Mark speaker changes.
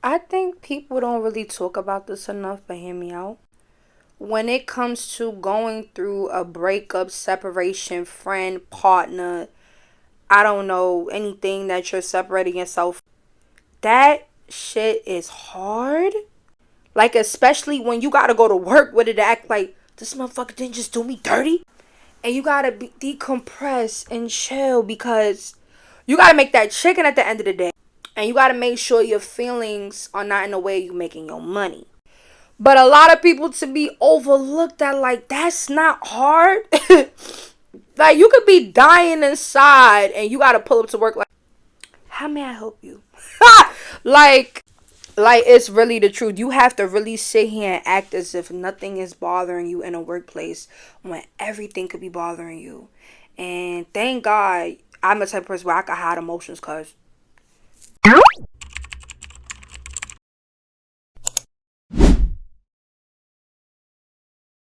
Speaker 1: I think people don't really talk about this enough, but hear me out. When it comes to going through a breakup, separation, friend, partner, I don't know, anything that you're separating yourself, that shit is hard. Like, especially when you gotta go to work with it to act like this motherfucker didn't just do me dirty. And you gotta decompress and chill because you gotta make that chicken at the end of the day. And you gotta make sure your feelings are not in the way you making your money. But a lot of people to be overlooked at, like, that's not hard. Like, you could be dying inside and you gotta pull up to work like, how may I help you? like like it's really the truth. You have to really sit here and act as if nothing is bothering you in a workplace when everything could be bothering you. And thank God I'm a type of person where I can hide emotions, cause